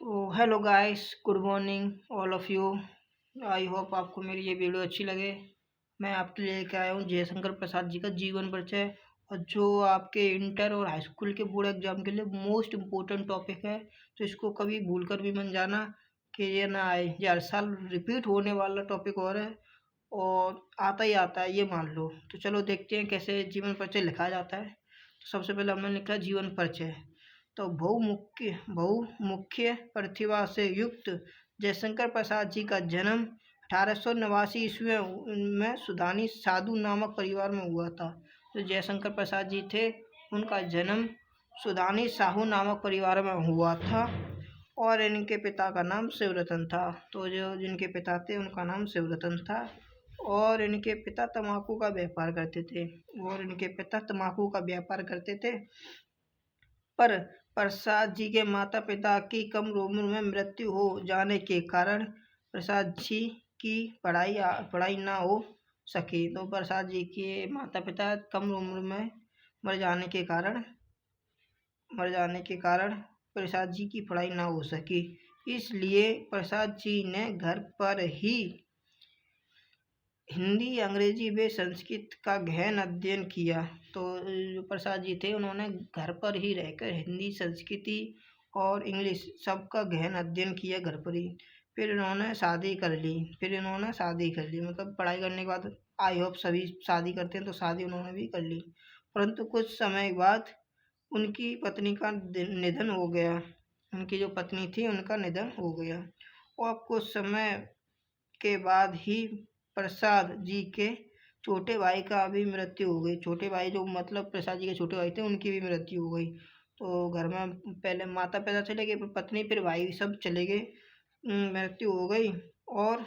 तो hello guys, good morning all of you. I hope आपको मेरी ये वीडियो अच्छी लगे। मैं आपके लिए लेके आया हूँ जयशंकर प्रसाद जी का जीवन परिचय, और जो आपके इंटर और हाई स्कूल के बोर्ड एग्जाम के लिए मोस्ट इम्पोर्टेंट टॉपिक है। तो इसको कभी भूलकर भी मत जाना कि ये ना आए, ये हर साल रिपीट होने वाला टॉपिक और है और आता ही आता है, ये मान लो। तो चलो देखते हैं कैसे जीवन परिचय लिखा जाता है। तो सबसे पहले हमने लिखा जीवन परिचय। तो बहुमुख्य प्रतिभा से युक्त जयशंकर प्रसाद जी का जन्म 1889 ईस्वी में सुधानी साधु नामक परिवार में हुआ था। तो जयशंकर प्रसाद जी थे, उनका जन्म सुधानी साहू नामक परिवार में हुआ था और इनके पिता का नाम शिवरतन था। तो जो जिनके पिता थे उनका नाम शिवरतन था और इनके पिता तम्बाकू का व्यापार करते थे। पर प्रसाद जी के माता पिता की कम उम्र में मृत्यु हो जाने के कारण प्रसाद जी की पढ़ाई ना हो सकी। तो प्रसाद जी के माता पिता कम उम्र में मर जाने के कारण प्रसाद जी की पढ़ाई ना हो सकी। इसलिए प्रसाद जी ने घर पर ही हिंदी, अंग्रेजी व संस्कृत का गहन अध्ययन किया। तो जो प्रसाद जी थे उन्होंने घर पर ही रहकर हिंदी, संस्कृति और इंग्लिश सबका गहन अध्ययन किया घर पर ही। फिर इन्होंने शादी कर ली मतलब पढ़ाई करने के बाद आई होप सभी शादी करते हैं, तो शादी उन्होंने भी कर ली। परंतु कुछ समय बाद उनकी पत्नी का निधन हो गया। उनकी जो पत्नी थी उनका निधन हो गया और कुछ समय के बाद ही प्रसाद जी के छोटे भाई का भी मृत्यु हो गई। छोटे भाई जो मतलब प्रसाद जी के छोटे भाई थे उनकी भी मृत्यु हो गई। तो घर में पहले माता पिता चले गए, फिर पत्नी, फिर भाई, सब चले गए, मृत्यु हो गई। और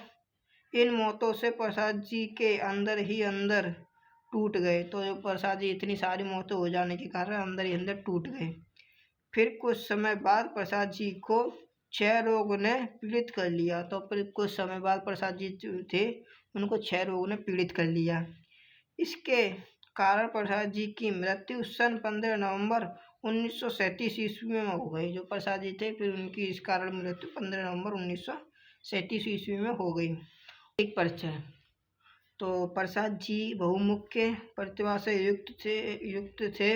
इन मौतों से प्रसाद जी के अंदर ही अंदर टूट गए। तो जो प्रसाद जी इतनी सारी मौतें हो जाने के कारण अंदर ही अंदर टूट गए। फिर कुछ समय बाद प्रसाद जी को क्षय रोग ने पीड़ित कर लिया। तो फिर कुछ समय बाद प्रसाद जी जो थे उनको क्षय रोग ने पीड़ित कर लिया। इसके कारण प्रसाद जी की मृत्यु सन 15 नवंबर 1937 ईस्वी में हो गई। जो प्रसाद जी थे फिर उनकी इस कारण मृत्यु 15 नवंबर 1937 ईस्वी में हो गई। एक परिचय। तो प्रसाद जी बहुमुख्य प्रतिभा से युक्त थे।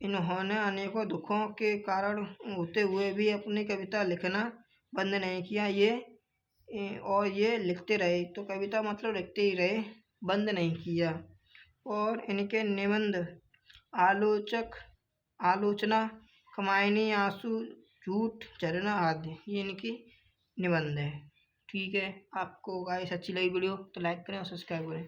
इन्होंने अनेकों दुखों के कारण होते हुए भी अपनी कविता लिखना बंद नहीं किया। ये लिखते रहे। तो कविता मतलब लिखते ही रहे, बंद नहीं किया। और इनके निबंध आलोचना, कमायनी, आंसू, झूठ, झरना आदि ये इनकी निबंध है। ठीक है, आपको गाइस अच्छी लगी वीडियो तो लाइक करें और सब्सक्राइब करें।